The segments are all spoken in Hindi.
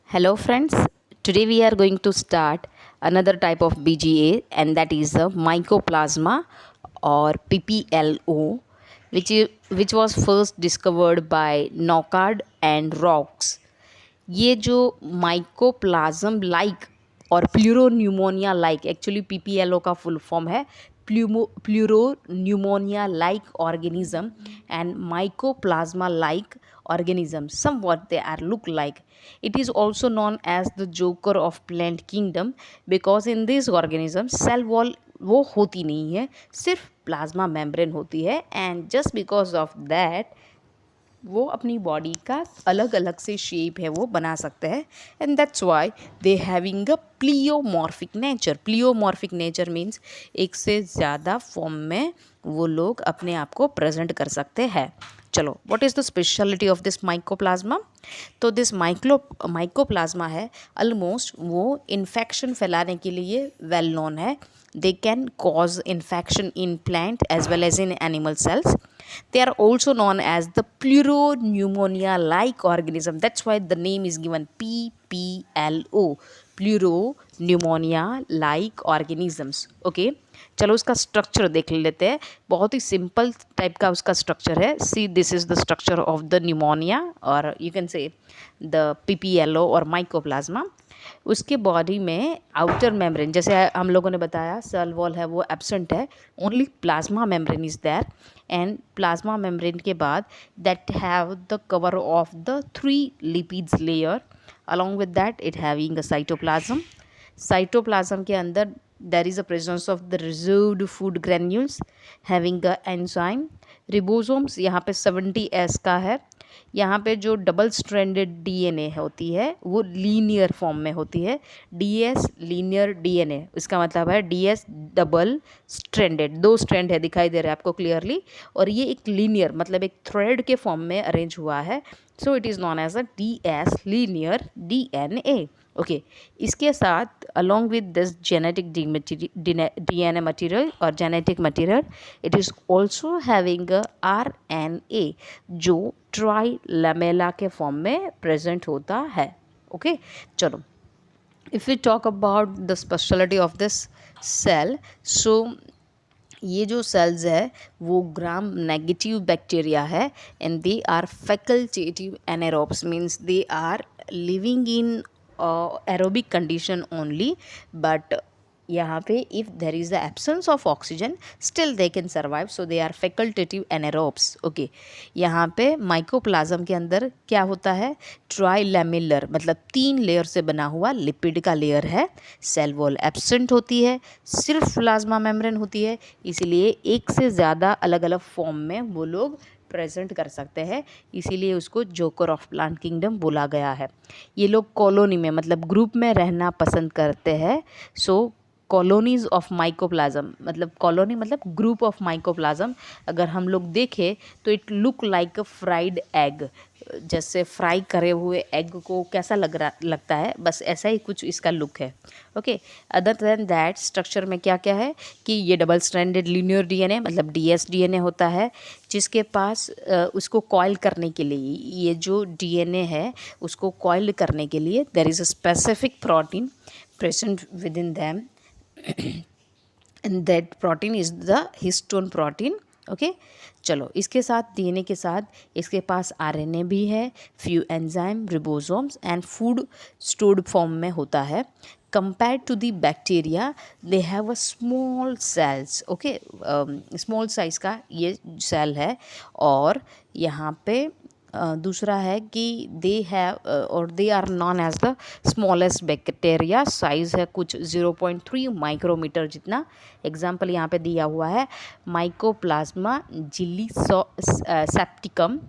Hello friends, today we are going to start another type of BGA, and that is the Mycoplasma or PPLO, which was first discovered by Knockard and Rocks. ये जो माइकोप्लाज्म लाइक और प्लूरोन्यूमोनिया लाइक, एक्चुअली पीपीएलओ का फुल फॉर्म है pleuropneumonia like organism and mycoplasma like organism, somewhat they are look like. It is also known as the joker of plant kingdom because in this organism cell wall वो होती नहीं है, सिर्फ प्लाज्मा मेम्ब्रेन होती है, and just because of that वो अपनी बॉडी का अलग अलग से शेप है वो बना सकते हैं, and that's why they having a pleomorphic nature means एक से ज़्यादा फॉर्म में वो लोग अपने आप को प्रेजेंट कर सकते हैं. चलो, what is the speciality of this mycoplasma? तो दिस माइकोप्लाज्मा है ऑलमोस्ट वो इन्फेक्शन फैलाने के लिए वेल नोन है. They can cause infection in plant as well as in animal cells. They are also known as the pleuropneumonia-like organism. That's why the name is given PPLO, pleuropneumonia-like organisms. Okay, चलो उसका स्ट्रक्चर देख लेते हैं. बहुत ही सिंपल टाइप का उसका स्ट्रक्चर है. See, this is the structure of the pneumonia और you can say the PPLO और माइकोप्लाज्मा. उसके बॉडी में आउटर मेम्ब्रेन, जैसे हम लोगों ने बताया सेल वॉल है वो एब्सेंट है, only plasma membrane is there. And plasma membrane के बाद that have the cover of the 3 lipids layer. Along with that it having a cytoplasm के अंदर there is a presence of the reserved food granules having a enzyme. रिबोसोम्स यहाँ पे 70S का है. यहाँ पे जो डबल स्ट्रैंडेड डीएनए होती है वो लीनियर फॉर्म में होती है. डीएस लीनियर डीएनए, इसका मतलब है डीएस डबल स्ट्रैंडेड, 2 स्ट्रैंड है, दिखाई दे रहा है आपको क्लियरली, और ये एक लीनियर मतलब एक थ्रेड के फॉर्म में अरेंज हुआ है. So it is known as a DS linear DNA. Okay, इसके साथ along with this genetic DNA material or genetic material, it is also having a RNA जो ट्राई लमेला के फॉर्म में प्रेजेंट होता है. ओके, चलो, if you talk about the speciality of this cell, so ये जो सेल्स है वो ग्राम नेगेटिव बैक्टीरिया है, and they are facultative anaerobes means they are living in aerobic condition only, but यहाँ पे if there is the absence of oxygen still they can survive, so they are facultative anaerobes. okay, यहाँ पे माइकोप्लाज्म के अंदर क्या होता है, ट्राइलैमेलर मतलब 3 लेयर से बना हुआ लिपिड का लेयर है. सेल वॉल एब्सेंट होती है, सिर्फ प्लाज्मा मेम्ब्रेन होती है, इसीलिए एक से ज़्यादा अलग अलग फॉर्म में वो लोग प्रेजेंट कर सकते हैं, इसीलिए उसको जोकर ऑफ प्लांट किंगडम बोला गया है. ये लोग कॉलोनी में मतलब ग्रुप में रहना पसंद करते हैं. सो कॉलोनीज ऑफ माइकोप्लाज्म मतलब कॉलोनी मतलब ग्रुप ऑफ माइकोप्लाज्म अगर हम लोग देखें तो it look like a fried egg. जैसे फ्राई करे हुए एग को कैसा लगता है, बस ऐसा ही कुछ इसका लुक है. Okay, other than that structure में क्या क्या है कि ये डबल स्ट्रैंडेड लीनियर डीएनए मतलब डीएस डीएनए होता है, जिसके पास उसको कॉइल करने के लिए ये जो डीएनए है उसको कॉइल करने के लिए there is a specific protein present within them and that protein is the histone protein. Okay, चलो, इसके साथ डीएनए के साथ इसके पास आरएनए भी है, few enzyme, ribosomes and food stored form में होता है. Compare to the bacteria they have a small cells. Okay, small size का ये सेल है. और यहाँ पे दूसरा है कि दे हैव और they are known as the smallest bacteria. Size है कुछ 0.3 माइक्रोमीटर जितना. एग्जाम्पल यहाँ पे दिया हुआ है माइकोप्लाज्मा जिली सेप्टिकम.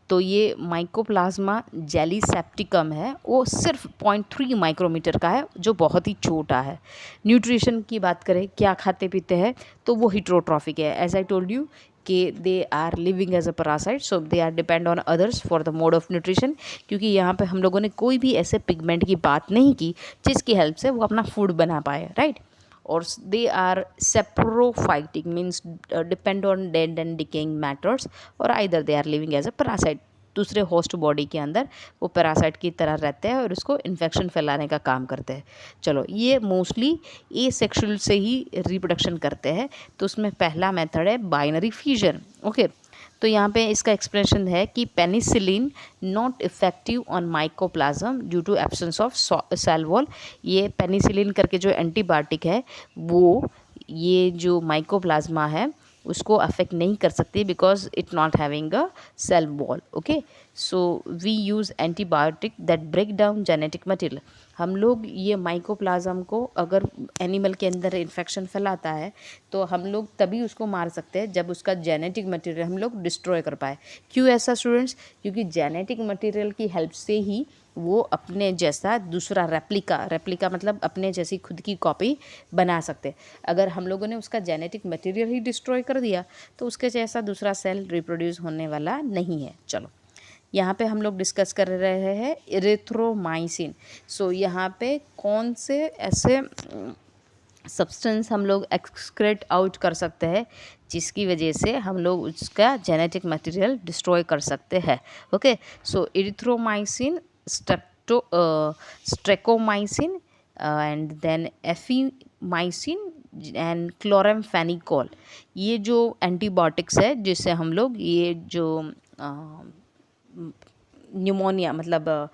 तो ये माइकोप्लाज्मा जेली सेप्टिकम है, वो सिर्फ 0.3 माइक्रोमीटर का है, जो बहुत ही छोटा है. न्यूट्रिशन की बात करें, क्या खाते पीते हैं, तो वो हिट्रोट्रॉफिक है. एज आई टोल्ड यू कि they are living as a parasite, so they are depend on others for the mode of nutrition. क्योंकि यहाँ पे हम लोगों ने कोई भी ऐसे पिगमेंट की बात नहीं की जिसकी हेल्प से वो अपना फूड बना पाए, right. or they are saprophytic means depend on dead and decaying matters, or either they are living as a parasite. दूसरे होस्ट बॉडी के अंदर वो पैरासाइट की तरह रहते हैं और उसको इन्फेक्शन फैलाने का काम करते हैं। चलो, ये मोस्टली ए सेक्शुअल से ही रिप्रोडक्शन करते हैं। तो उसमें पहला मेथड है बाइनरी फ्यूजन। ओके, तो यहाँ पे इसका एक्सप्लेनेशन है कि penicillin not effective on mycoplasm due to absence of cell wall. ये पेनिसिलिन करके जो एंटीबायोटिक है वो ये जो माइकोप्लाज्मा है उसको अफेक्ट नहीं कर सकती because it not having a cell wall. Okay, so we use antibiotic that break down genetic material. हम लोग ये माइकोप्लाज्म को, अगर एनिमल के अंदर इन्फेक्शन फैलाता है तो हम लोग तभी उसको मार सकते हैं जब उसका जेनेटिक मटेरियल हम लोग डिस्ट्रॉय कर पाए। क्यों ऐसा स्टूडेंट्स? क्योंकि जेनेटिक मटेरियल की हेल्प से ही वो अपने जैसा दूसरा रेप्लिका मतलब अपने जैसी खुद की कॉपी बना सकते। अगर हम लोगों ने उसका जेनेटिक मटेरियल ही डिस्ट्रॉय कर दिया तो उसके जैसा दूसरा सेल रिप्रोड्यूस होने वाला नहीं है। चलो, यहाँ पे हम लोग डिस्कस कर रहे हैं इरिथ्रोमाइसिन। सो यहाँ पे कौन से ऐसे सब्सटेंस हम लोग एक्सक्रेट आउट कर सकते हैं जिसकी वजह से हम लोग उसका जेनेटिक मटेरियल डिस्ट्रॉय कर सकते हैं। Okay, so erythromycin, streptomycin and then efimycin and chloramphenicol, ये जो एंटीबायोटिक्स है जिससे हम लोग ये जो न्यूमोनिया मतलब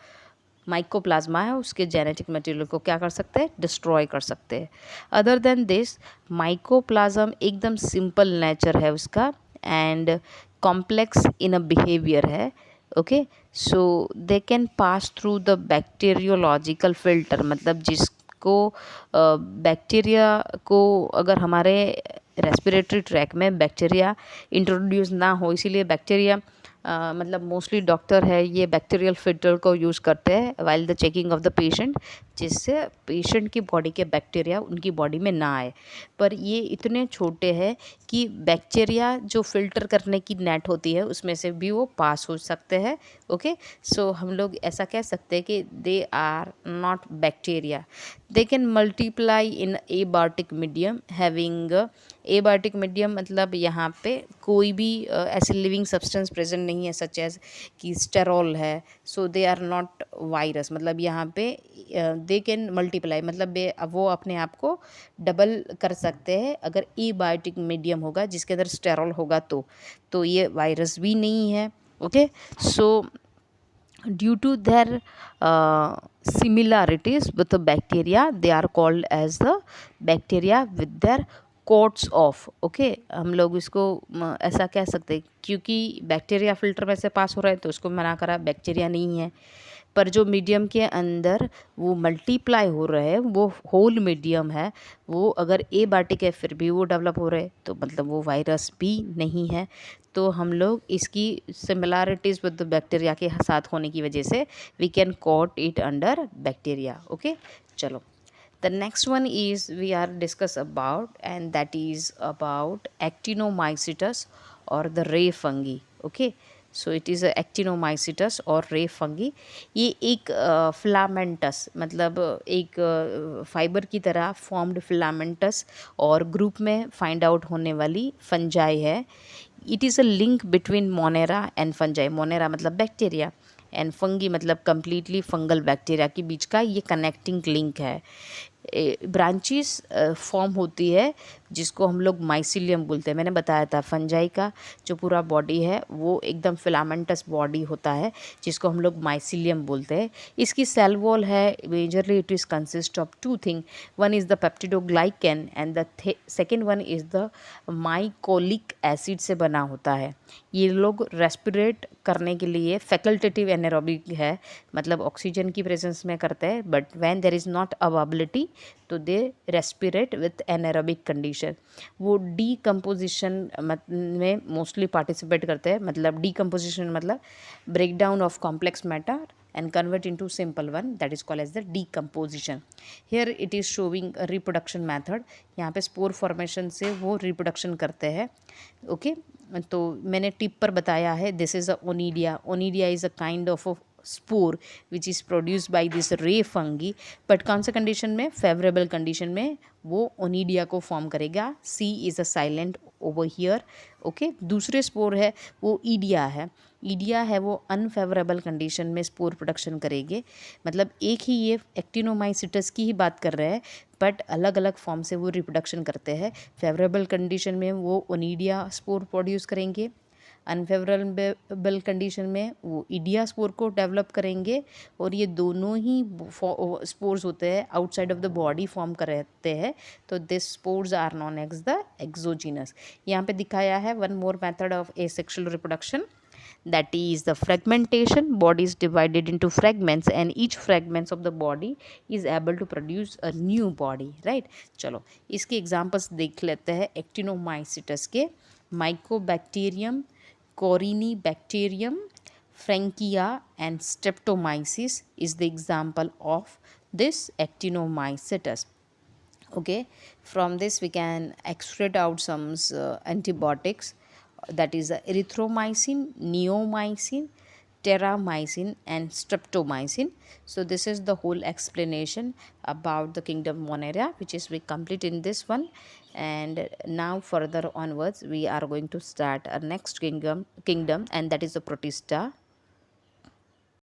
माइकोप्लाज्मा है उसके जेनेटिक मटेरियल को क्या कर सकते हैं? डिस्ट्रॉय कर सकते हैं। अदर देन दिस, माइकोप्लाज्म एकदम सिंपल नेचर है उसका and complex in a behaviour है। Okay, so they can pass through the bacteriological filter, मतलब जिसको बैक्टीरिया को, अगर हमारे रेस्पिरेटरी ट्रैक में बैक्टीरिया इंट्रोड्यूस ना हो, इसीलिए बैक्टीरिया मतलब मोस्टली डॉक्टर है ये बैक्टीरियल फिल्टर को यूज़ करते हैं while the checking of the patient, जिससे पेशेंट की बॉडी के बैक्टीरिया उनकी बॉडी में ना आए। पर ये इतने छोटे हैं कि बैक्टीरिया जो फिल्टर करने की नेट होती है उसमें से भी वो पास हो सकते हैं। ओके, सो हम लोग ऐसा कह सकते हैं कि they are not bacteria. They can multiply in abiotic medium having, abiotic medium मतलब यहाँ पे कोई भी ऐसे लिविंग सब्सटेंस प्रेजेंट नहीं है सच एज कि स्टेरॉल है। सो दे आर नॉट वायरस, मतलब यहाँ पे दे कैन मल्टीप्लाई मतलब वो अपने आप को डबल कर सकते हैं अगर एबायोटिक मीडियम होगा जिसके अंदर स्टेरॉल होगा तो ये वायरस भी नहीं है। Okay, so due to their similarities with the bacteria, they are called as the bacteria with their quotes of. Okay, हम लोग इसको ऐसा कह सकते हैं क्योंकि बैक्टीरिया फिल्टर में से पास हो रहा है तो उसको मना करा, बैक्टीरिया नहीं है। पर जो मीडियम के अंदर वो मल्टीप्लाई हो रहे हैं वो होल मीडियम है, वो अगर एबायोटिक है फिर भी वो डेवलप हो रहे हैं तो मतलब वो वायरस भी नहीं है। तो हम लोग इसकी सिमिलैरिटीज़ विद द बैक्टीरिया के साथ होने की वजह से we can quote it under bacteria. Okay, चलो, the next one is we are discuss about, and that is about actinomycetes or the ray fungi. Okay, so it is a actinomycetes or ray fungi। ये एक फिलामेंटस मतलब एक फाइबर की तरह फॉर्म्ड फिलामेंटस और ग्रुप में फाइंड आउट होने वाली फंजाई है। It is a link between Monera and fungi. Monera मतलब बैक्टीरिया एंड फंगी मतलब कम्प्लीटली फंगल बैक्टीरिया के बीच का ये कनेक्टिंग लिंक है। ब्रांचेस फॉर्म होती है जिसको हम लोग माइसिलियम बोलते हैं। मैंने बताया था फंजाई का जो पूरा बॉडी है वो एकदम फिलामेंटस बॉडी होता है जिसको हम लोग माइसिलियम बोलते हैं। इसकी सेल वॉल है majorly it is consist of two thing, one is the peptidoglycan and the second one is the mycolic acid से बना होता है। ये लोग रेस्पिरेट करने के लिए फैकल्टेटिव एनारोबिक है, मतलब ऑक्सीजन की प्रेजेंस में करते हैं, but when there is not availability तो they respirate with anaerobic condition. वो डीकम्पोजिशन में मोस्टली पार्टिसिपेट करते हैं, मतलब डीकम्पोजिशन मतलब break down of complex matter and convert into simple one, that is called as the decomposition. Here it is showing a reproduction method। यहाँ पे स्पोर फॉर्मेशन से वो रिप्रोडक्शन करते हैं। ओके, तो मैंने टिप पर बताया है this is a conidia. Conidia is a kind of spore which is produced by this ray fungi, but कौन सा कंडीशन में, फेवरेबल कंडीशन में वो ओनिडिया को फॉर्म करेगा. C is a silent over here. Okay, दूसरे स्पोर है वो ईडिया है. ईडिया है वो अनफेवरेबल कंडीशन में स्पोर प्रोडक्शन करेंगे. मतलब एक ही ये एक्टिनोमाइसिटस की ही बात कर रहे हैं, बट अलग अलग फॉर्म से वो रिप्रोडक्शन करते हैं. फेवरेबल कंडीशन में वो ओनिडिया स्पोर प्रोड्यूस करेंगे, अनफेवरेबल कंडीशन में वो ईडिया स्पोर को डेवलप करेंगे. और ये दोनों ही स्पोर्स होते हैं outside of the body form करते हैं. तो this spores are known as the exogenous. यहाँ पे दिखाया है one more method of asexual reproduction, that is the fragmentation. Body is divided into fragments and each fragments of the body is able to produce a new body, right. चलो इसके एग्जांपल्स देख लेते हैं एक्टिनोमाइसिटस के. Mycobacterium, Corynebacterium, Frankia and Streptomyces is the example of this actinomycetes. Okay, from this we can extract out some antibiotics, that is erythromycin, neomycin, terramycin and streptomycin. So this is the whole explanation about the kingdom Monera, which is we complete in this one. And now further onwards we are going to start our next kingdom, and that is the Protista.